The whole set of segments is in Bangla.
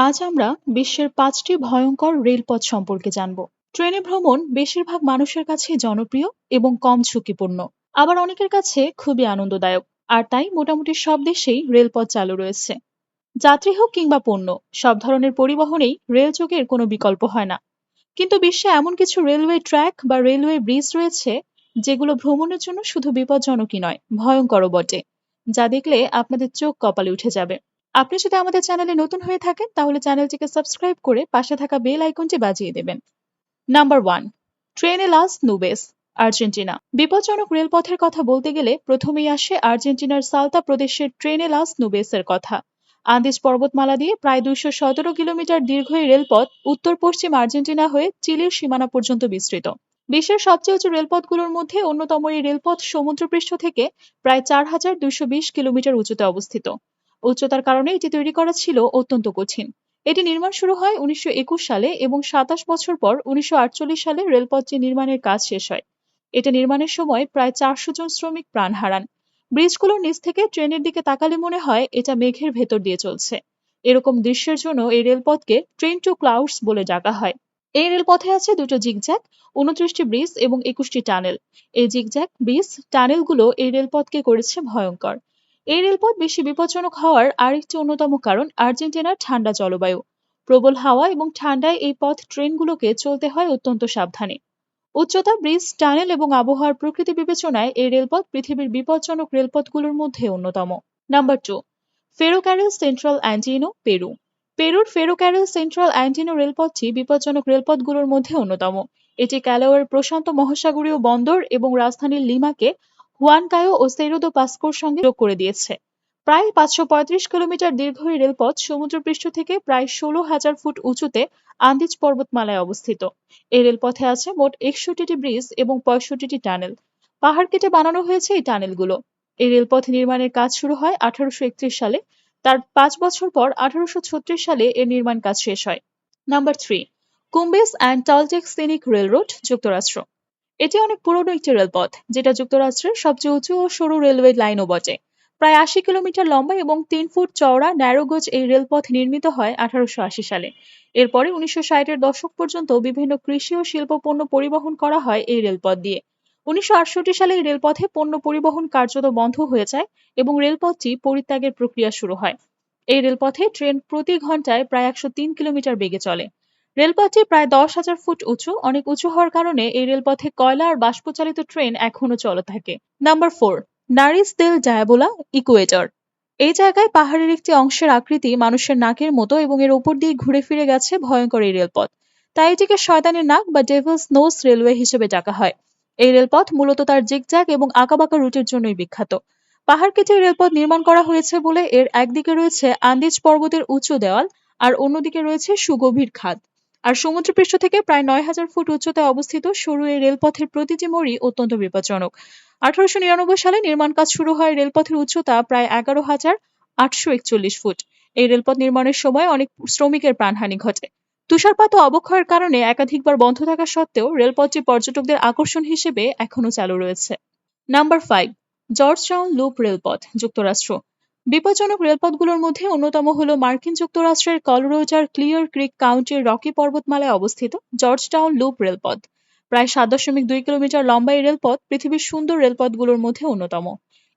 আজ আমরা বিশ্বের ৫টি ভয়ঙ্কর রেলপথ সম্পর্কে জানব। ট্রেনে ভ্রমণ বেশিরভাগ মানুষের কাছে জনপ্রিয় এবং কম ঝুঁকিপূর্ণ, আবার অনেকের কাছে খুবই আনন্দদায়ক। আর তাই মোটামুটি সব দেশেই রেলপথ চালু রয়েছে। যাত্রী হোক কিংবা পণ্য, সব ধরনের পরিবহনেই রেলযোগের কোনো বিকল্প হয় না। কিন্তু বিশ্বে এমন কিছু রেলওয়ে ট্র্যাক বা রেলওয়ে ব্রিজ রয়েছে যেগুলো ভ্রমণের জন্য শুধু বিপজ্জনকই নয়, ভয়ঙ্করও বটে, যা দেখলে আপনাদের চোখ কপালে উঠে যাবে। আপনি যদি আমাদের চ্যানেলে নতুন হয়ে থাকেন তাহলে চ্যানেলটিকে সাবস্ক্রাইব করে পাশে থাকা বেল আইকনটি বাজিয়ে দেবেন। নাম্বার 1, ট্রেনে লাস নুবেস, আর্জেন্টিনা। বিপজ্জনক রেলপথের কথা বলতে গেলে প্রথমেই আসে আর্জেন্টিনার সালতা প্রদেশের ট্রেনে লাস নুবেসের কথা। আন্দিজ পর্বতমালা দিয়ে প্রায় 217 কিলোমিটার দীর্ঘ এই রেলপথ উত্তর পশ্চিম আর্জেন্টিনা হয়ে চিলির সীমানা পর্যন্ত বিস্তৃত। বিশ্বের সবচেয়ে উঁচু রেলপথগুলোর মধ্যে অন্যতম এই রেলপথ সমুদ্রপৃষ্ঠ থেকে প্রায় 4220 কিলোমিটার উঁচুতে অবস্থিত। উচ্চতার কারণে এটি তৈরি করা ছিল অত্যন্ত কঠিন। এটি নির্মাণ শুরু হয় 1921 সালে এবং 27 বছর পর 1948 সালে রেলপথটি নির্মাণের কাজ শেষ হয়। এটা নির্মাণের সময় প্রায় 400 জন শ্রমিক প্রাণ হারান। ব্রিজগুলোর নিচ থেকে ট্রেনের দিকে তাকালে মনে হয় এটা মেঘের ভেতর দিয়ে চলছে। এরকম দৃশ্যের জন্য এই রেলপথকে ট্রেন টু ক্লাউডস বলে ডাকা হয়। এই রেলপথে আছে দুটো জিগজ্যাগ, 29টি ব্রিজ এবং 21টি টানেল। এই জিগজ্যাগ ব্রিজ টানেলগুলো এই রেলপথকে করেছে ভয়ঙ্কর। এই রেলপথ বেশি বিপজ্জনক হওয়ার আরেকটি অন্যতম কারণ আর্জেন্টিনার ঠান্ডা জলবায়ু। প্রবল হাওয়া এবং ঠান্ডায় এই পথ ট্রেনগুলোকে চলতে হয় অত্যন্ত সাবধানে। উচ্চতা, ব্রিজ, টানেল এবং আবহাওয়ার প্রকৃতি বিবেচনায় এই রেলপথ পৃথিবীর বিপজ্জনক রেলপথগুলোর মধ্যে অন্যতম। Number 2, Ferrocarril Central Andino, Peru. পেরুর ফেরোক্যারিল সেন্ট্রাল অ্যান্টিনো রেলপথটি বিপজ্জনক রেলপথগুলোর মধ্যে অন্যতম। এটি ক্যালোয়ার প্রশান্ত মহাসাগরীয় বন্দর এবং রাজধানী লিমাকে হুয়ানকায়ো ও সেরো দো পাসকোর সঙ্গে যোগ করে দিয়েছে। প্রায় 535 কিলোমিটার দীর্ঘ এই রেলপথ সমুদ্রপৃষ্ঠ থেকে প্রায় 16,000 ফুট উঁচুতে আন্দিজ পর্বতমালায় অবস্থিত। এই রেলপথে আছে মোট 61টি ব্রিজ এবং 65টি টানেল। পাহাড় কেটে বানানো হয়েছে এই টানেলগুলো। এই রেলপথ নির্মাণের কাজ শুরু হয় 1831 সালে। তার 5 বছর পর 1836 সালে এর নির্মাণ কাজ শেষ হয়। Number 3, Cumbres and Toltec scenic railroad, যুক্তরাষ্ট্র। এটি অনেক পুরনো একটি রেলপথ, যেটা যুক্তরাষ্ট্রের সবচেয়ে উঁচু ও সরু রেলওয়ে লাইনও বটে। প্রায় 80 কিলোমিটার লম্বা এবং 3 ফুট চওড়া ন্যারোগজ এই রেলপথ নির্মিত হয় 1880 সালে। এরপরে 1960-এর দশক পর্যন্ত বিভিন্ন কৃষি ও শিল্প পণ্য পরিবহন করা হয় এই রেলপথ দিয়ে। 1968 সালে এই রেলপথে পণ্য পরিবহন কার্যত বন্ধ হয়ে যায় এবং রেলপথটি পরিত্যাগের প্রক্রিয়া শুরু হয়। এই রেলপথে ট্রেন প্রতি ঘন্টায় প্রায় 103 কিলোমিটার বেগে চলে। রেলপথটি প্রায় 10,000 ফুট উঁচু। অনেক উঁচু হওয়ার কারণে এই রেলপথে কয়লা আর বাষ্পচালিত ট্রেন এখনো চলে থাকে। নাম্বার 4, নারিস দেল ডায়াবোলা, ইকুয়েডর। এই জায়গায় পাহাড়ের একটি অংশের আকৃতি মানুষের নাকের মতো এবং এর উপর দিয়ে ঘুরে ফিরে গেছে ভয়ঙ্কর এই রেলপথ। তাই এটিকে শয়তানের নাক বা ডেভিলস নোজ রেলওয়ে হিসেবে ডাকা হয়। এই রেলপথ মূলত তার জিগজ্যাগ এবং আঁকাবাঁকা রুটের জন্যই বিখ্যাত। পাহাড় কেটে এই রেলপথ নির্মাণ করা হয়েছে বলে এর একদিকে রয়েছে আন্দিজ পর্বতের উঁচু দেওয়াল আর অন্যদিকে রয়েছে সুগভীর খাদ। আর সমুদ্রপৃষ্ঠ থেকে প্রায় 9,000 ফুট উচ্চতায় অবস্থিত সরু এই রেলপথের প্রতিটি মোড়ই অত্যন্ত বিপজ্জনক। 1899 সালে নির্মাণ কাজ শুরু হয়। রেলপথের উচ্চতা প্রায় 11,841 ফুট। এই রেলপথ নির্মাণের সময় অনেক শ্রমিকের প্রাণহানি ঘটে। তুষারপাত ও অবক্ষয়ের কারণে একাধিকবার বন্ধ থাকা সত্ত্বেও রেলপথটি পর্যটকদের আকর্ষণ হিসেবে এখনো চালু রয়েছে। নাম্বার 5, জর্জটাউন লুপ রেলপথ, যুক্তরাষ্ট্র। বিপজ্জনক রেলপথগুলোর মধ্যে অন্যতম হল মার্কিন যুক্তরাষ্ট্রের কলোরাডোর ক্লিয়ার ক্রিক কাউন্টির রকি পর্বতমালায় অবস্থিত জর্জটাউন লুপ রেলপথ। প্রায় 7.2 কিলোমিটার লম্বা এই রেলপথ পৃথিবীর সুন্দর রেলপথগুলোর মধ্যে অন্যতম।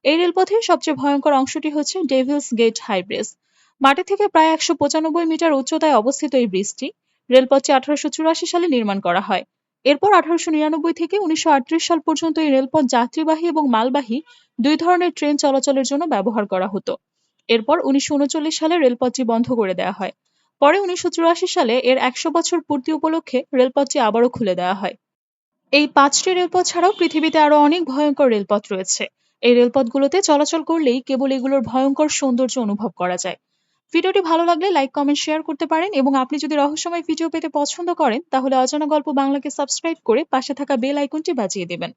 এই রেলপথের সবচেয়ে ভয়ঙ্কর অংশটি হচ্ছে ডেভিলস গেট হাই ব্রিজ। মাটি থেকে প্রায় 195 মিটার উচ্চতায় অবস্থিত এই ব্রিজটি। রেলপথটি 1884 সালে নির্মাণ করা হয়। এরপর 1899 থেকে 1938 সাল পর্যন্ত এই রেলপথ যাত্রীবাহী এবং মালবাহী দুই ধরনের ট্রেন চলাচলের জন্য ব্যবহার করা হতো। এরপর 1939 সালে রেলপথটি বন্ধ করে দেওয়া হয়। পরে 1984 সালে এর 100 বছর পূর্তি উপলক্ষে রেলপথটি আবারও খুলে দেওয়া হয়। এই 5টি রেলপথ ছাড়াও পৃথিবীতে আরো অনেক ভয়ঙ্কর রেলপথ রয়েছে। এই রেলপথগুলোতে চলাচল করলেই কেবল এগুলোর ভয়ঙ্কর সৌন্দর্য অনুভব করা যায়। ভিডিওটি ভালো লাগলে লাইক, কমেন্ট, শেয়ার করতে পারেন এবং আপনি যদি রহস্যময় ভিডিও পেতে পছন্দ করেন তাহলে অজানা গল্প বাংলাকে সাবস্ক্রাইব করে পাশে থাকা বেল আইকনটি বাজিয়ে দেবেন।